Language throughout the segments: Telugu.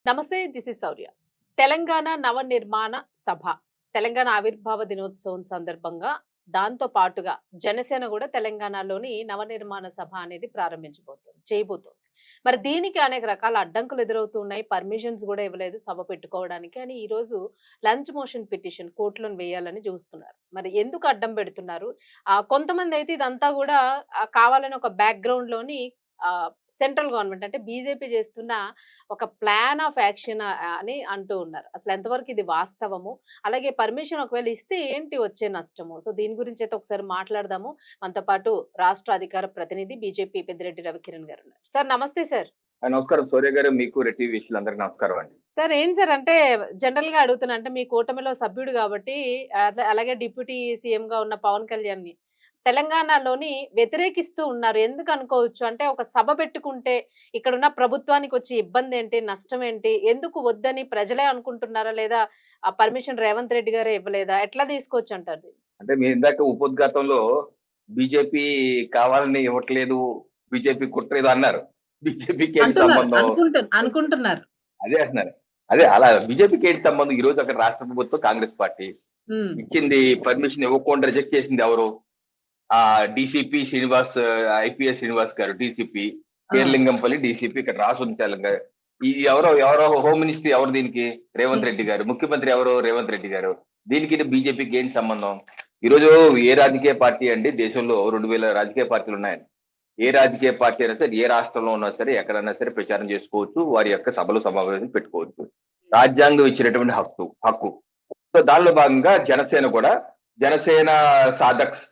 నమస్తే, దిస్ ఇస్ శౌర్య. తెలంగాణ నవనిర్మాణ సభ, తెలంగాణ ఆవిర్భావ దినోత్సవం సందర్భంగా దాంతో పాటుగా జనసేన కూడా తెలంగాణలోని నవనిర్మాణ సభ అనేది చేయబోతోంది. మరి దీనికి అనేక రకాల అడ్డంకులు ఎదురవుతున్నాయి. పర్మిషన్స్ కూడా ఇవ్వలేదు సభ పెట్టుకోవడానికి అని ఈ రోజు లంచ్ మోషన్ పిటిషన్ కోర్టులను వేయాలని చూస్తున్నారు. మరి ఎందుకు అడ్డం పెడుతున్నారు? కొంతమంది అయితే ఇదంతా కూడా కావాలని ఒక బ్యాక్గ్రౌండ్ లోని సెంట్రల్ గవర్నమెంట్ అంటే బీజేపీ చేస్తున్న ఒక ప్లాన్ ఆఫ్ యాక్షన్ అని అంటూ ఉన్నారు. అసలు ఎంతవరకు ఇది వాస్తవము? అలాగే పర్మిషన్ ఒకవేళ ఇస్తే ఏంటి వచ్చే నష్టము? సో దీని గురించి అయితే ఒకసారి మాట్లాడదాము. మనతో పాటు రాష్ట్ర అధికార ప్రతినిధి బీజేపీ పెద్దిరెడ్డి రవికిరణ్ గారు ఉన్నారు. సార్ నమస్తే సార్. నమస్కారం సూర్య గారు, మీకు రెడ్డి వీక్షకులందరికీ నమస్కారం అండి. సార్ ఏంటి సార్ అంటే జనరల్ గా అడుగుతున్నా, అంటే మీ కూటమిలో సభ్యుడు కాబట్టి అలాగే డిప్యూటీ సీఎం గా ఉన్న పవన్ కళ్యాణ్ ని తెలంగాణలోని వ్యతిరేకిస్తూ ఉన్నారు. ఎందుకు అనుకోవచ్చు అంటే ఒక సభ పెట్టుకుంటే ఇక్కడున్న ప్రభుత్వానికి వచ్చే ఇబ్బంది ఏంటి, నష్టం ఏంటి, ఎందుకు వద్దని ప్రజలే అనుకుంటున్నారా, లేదా ఆ పర్మిషన్ రేవంత్ రెడ్డి గారే ఇవ్వలేదా? ఎట్లా తీసుకోవచ్చు అంటారు? అంటే మీరు ఇందాక ఉపోద్ఘాతంలో బీజేపీ కావాలని ఇవ్వట్లేదు, బీజేపీ కుట్రలేదు అన్నారు. బీజేపీకి ఏంటి సంబంధం అనుకుంటున్నారు. అదే అంటున్నారు. అదే అలా బీజేపీకి ఏంటి సంబంధం? ఈ రోజు అక్కడ రాష్ట్ర ప్రభుత్వం కాంగ్రెస్ పార్టీ ఇచ్చింది, పర్మిషన్ ఇవ్వకుండా రిజెక్ట్ చేసింది ఎవరు? డీసీపీ శ్రీనివాస్, ఐపీఎస్ శ్రీనివాస్ గారు డీసీపీ, పేర్లింగంపల్లి డీసీపీ ఇక్కడ రాసుంది తెలంగాణ. ఇది ఎవరో హోమ్ మినిస్ట్రీ ఎవరు దీనికి? రేవంత్ రెడ్డి గారు. ముఖ్యమంత్రి ఎవరు? రేవంత్ రెడ్డి గారు. దీనికి బీజేపీకి ఏంటి సంబంధం? ఈ రోజు ఏ రాజకీయ పార్టీ అండి, దేశంలో 2000 రాజకీయ పార్టీలు ఉన్నాయండి. ఏ రాజకీయ పార్టీ అయినా సరే, ఏ రాష్ట్రంలో ఉన్నా సరే, ఎక్కడైనా సరే ప్రచారం చేసుకోవచ్చు, వారి యొక్క సభలు సమావేశాలు పెట్టుకోవచ్చు. రాజ్యాంగం ఇచ్చినటువంటి హక్కు. సో దానిలో భాగంగా జనసేన కూడా, జనసేన సాధక్స్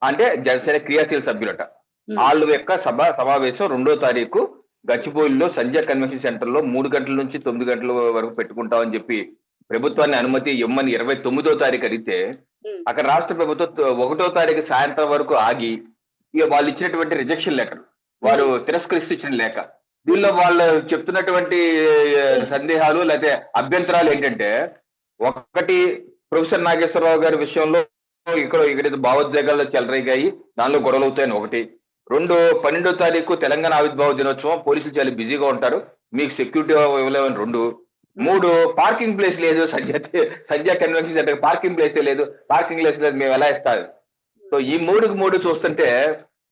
అంటే జనసేన క్రియాశీల సభ్యులట, వాళ్ళ యొక్క సమావేశం 2వ తారీఖు గచ్చిబౌలిలో సంజయ్ కన్వెన్షన్ సెంటర్ లో 3 గంటల నుంచి 9 గంటల వరకు పెట్టుకుంటామని చెప్పి ప్రభుత్వాన్ని అనుమతి ఇవ్వమని 29వ తారీఖు అడిగితే, అక్కడ రాష్ట్ర ప్రభుత్వం 1వ తారీఖు సాయంత్రం వరకు ఆగి, ఇక వాళ్ళు ఇచ్చినటువంటి రిజెక్షన్ లెటర్, వారు తిరస్కరిస్తూ ఇచ్చిన లేఖ, దీనిలో వాళ్ళు చెప్తున్నటువంటి సందేహాలు లేకపోతే అభ్యంతరాలు ఏంటంటే, ఒకటి ప్రొఫెసర్ నాగేశ్వరరావు గారి విషయంలో ఇక్కడ భావోద్వేగాల్లో చెలరేగాయి, దానిలో గొడవలు అవుతాయని ఒకటి. 2, 12వ తారీఖు తెలంగాణ ఆవిర్భావ దినోత్సవం, పోలీసులు చాలా బిజీగా ఉంటారు, మీకు సెక్యూరిటీ ఇవ్వలేమని 2. 3, పార్కింగ్ ప్లేస్ లేదు, Sanjay convention centre parking place లేదు, పార్కింగ్ ప్లేస్ లేదు, మేము ఎలా ఇస్తారు? సో ఈ 3 చూస్తుంటే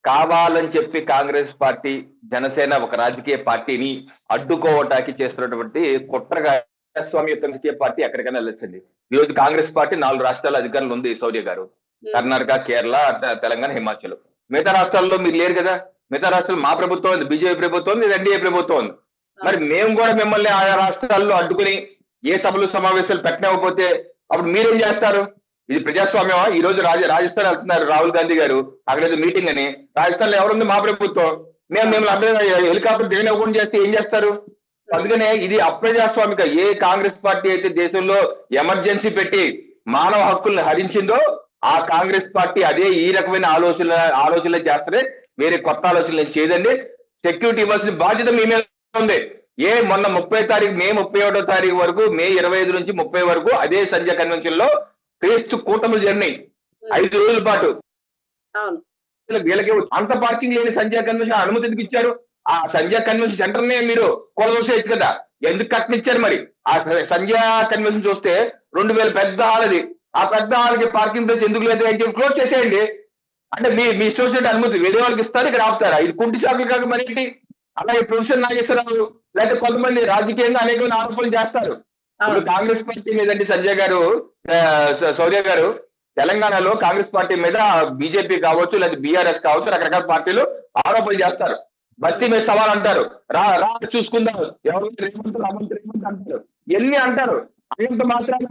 కావాలని చెప్పి కాంగ్రెస్ పార్టీ, జనసేన ఒక రాజకీయ పార్టీని అడ్డుకోవటానికి చేస్తున్నటువంటి కుట్రగా ప్రజాస్వామ్య రాజకీయ పార్టీ ఎక్కడికైనా వెళ్ళొచ్చండి. ఈ రోజు కాంగ్రెస్ పార్టీ 4 రాష్ట్రాల అధికారంలో ఉంది శౌర్య గారు. కర్ణాటక, కేరళ, తెలంగాణ, హిమాచల్. మిగతా రాష్ట్రాల్లో మీరు లేరు కదా. మిగతా రాష్ట్రాలు మా ప్రభుత్వం ఉంది, బీజేపీ ప్రభుత్వం ఉంది, ఎన్డీఏ ప్రభుత్వం ఉంది. మరి మేము కూడా మిమ్మల్ని ఆయా రాష్ట్రాల్లో అడ్డుకుని ఏ సభలు సమావేశాలు పెట్టకపోతే అప్పుడు మీరేం చేస్తారు? ఇది ప్రజాస్వామ్యమా? ఈ రోజు రాజస్థాన్ వెళ్తున్నారు రాహుల్ గాంధీ గారు, అక్కడ మీటింగ్ అని. రాజస్థాన్ లో ఎవరుంది? మా ప్రభుత్వం. మేము హెలికాప్టర్ దిగని ఇవ్వకుండా చేస్తే ఏం చేస్తారు? అందుకనే ఇది అప్రజాస్వామిక. ఏ కాంగ్రెస్ పార్టీ అయితే దేశంలో ఎమర్జెన్సీ పెట్టి మానవ హక్కుల్ని హరించిందో, ఆ కాంగ్రెస్ పార్టీ అదే ఈ రకమైన ఆలోచనలు చేస్తే వేరే కొత్త ఆలోచనలు చేయదండి. సెక్యూరిటీ ఇవ్వాల్సిన బాధ్యత మీ మీద ఉంది. మొన్న 30వ తారీఖు, మే 31వ తారీఖు వరకు, మే 25 నుంచి 30 వరకు అదే సంజయ్ కన్వెన్షన్ లో క్రీస్తు కూటములు జరిగినాయి 5 రోజుల పాటు. వీళ్ళకి అంత పార్కింగ్ లేని సంజయ్ కన్వెన్షన్ అనుమతి ఎందుకు ఇచ్చారు? ఆ సంజయ్ కన్వెన్షన్ సెంటర్ నే మీరు కొలదోసేయచ్చు కదా, ఎందుకు కట్టనిచ్చారు? మరి ఆ సంజయ్ కన్వెన్షన్ చూస్తే 2000 పెద్ద హాల్ అది. ఆ పెద్ద హాల్కి పార్కింగ్ ప్లేస్ ఎందుకు లేదు అని చెప్పి క్లోజ్ చేసేయండి. అంటే మీ ఇష్టం అనుమతి వేరే వాళ్ళకి ఇస్తారు, ఇక్కడ ఆపుతారా? ఇది కుంటి చాకులు కాక మరి ఏంటి? అలాగే ప్రొఫెసర్ నాగేశ్వరరావు లేకపోతే కొంతమంది రాజకీయంగా అనేకమైన ఆరోపణలు చేస్తారు. ఇప్పుడు కాంగ్రెస్ పార్టీ మీదండి సంజయ్ గారు, శౌర్య గారు, తెలంగాణలో కాంగ్రెస్ పార్టీ మీద బీజేపీ కావచ్చు, లేదా బీఆర్ఎస్ కావచ్చు, రకరకాల పార్టీలు ఆరోపణలు చేస్తారు. బస్తీ మీద సవాల్ అంటారు, రా చూసుకుందాం, ఎవరు రేవంత్ అంటారు, ఎన్ని అంటారు. అంత మాత్రాన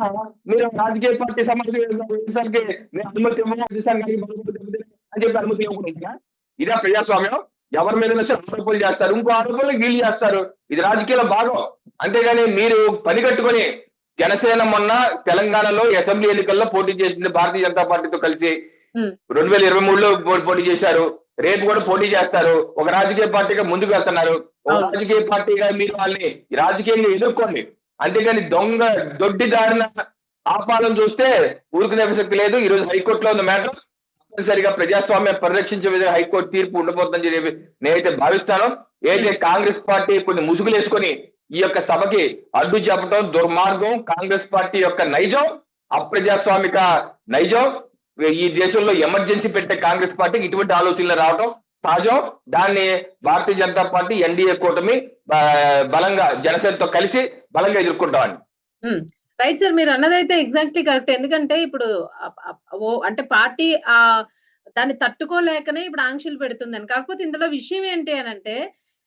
మీరు రాజకీయ పార్టీ సమావేశానికి అనుమతి అని చెప్పి అనుమతి ఇవ్వకుండా ఇదే ప్రజాస్వామ్యం? ఎవరి మీద ఆరోపణలు చేస్తారు, ఇంకో ఆరోపణలు వీళ్ళు చేస్తారు. ఇది రాజకీయాల భాగం. అంతేగాని మీరు పని కట్టుకొని, జనసేన మొన్న తెలంగాణలో అసెంబ్లీ ఎన్నికల్లో పోటీ చేసింది భారతీయ జనతా పార్టీతో కలిసి. 2023లో పోటీ చేశారు, రేపు కూడా పోటీ చేస్తారు. ఒక రాజకీయ పార్టీగా ముందుకు వెళ్తున్నారు. ఒక రాజకీయ పార్టీగా మీరు వాళ్ళని రాజకీయంగా ఎదుర్కోండి. అంతేగాని దొడ్డి దారిన ఆపాలని చూస్తే ఊరుకునే ప్రసక్తి లేదు. ఈ రోజు హైకోర్టులో ఉన్న మ్యాటర్ తప్పనిసరిగా ప్రజాస్వామ్యం పరిరక్షించే విధంగా హైకోర్టు తీర్పు ఉండబోతుందని చెప్పి నేనైతే భావిస్తాను. ఏదైతే కాంగ్రెస్ పార్టీ కొన్ని ముసుగులు వేసుకొని ఈ యొక్క సభకి అడ్డు చెప్పడం దుర్మార్గం. కాంగ్రెస్ పార్టీ యొక్క నైజం, అప్రజాస్వామిక నైజం. ఈ దేశంలో ఎమర్జెన్సీ పెట్టే కాంగ్రెస్ పార్టీకి ఇటువంటి ఆలోచనలు రావడం సహజం. దాన్ని భారతీయ జనతా పార్టీ ఎన్డీఏ కూటమి బలంగా జనసేనతో కలిసి బలంగా ఎదుర్కొంటామని. రైట్ సార్, మీరు అన్నదైతే ఎగ్జాక్ట్లీ కరెక్ట్. ఎందుకంటే ఇప్పుడు అంటే పార్టీ దాన్ని తట్టుకోలేకనే ఇప్పుడు ఆంక్షలు పెడుతుందని. కాకపోతే ఇందులో విషయం ఏంటి అని అంటే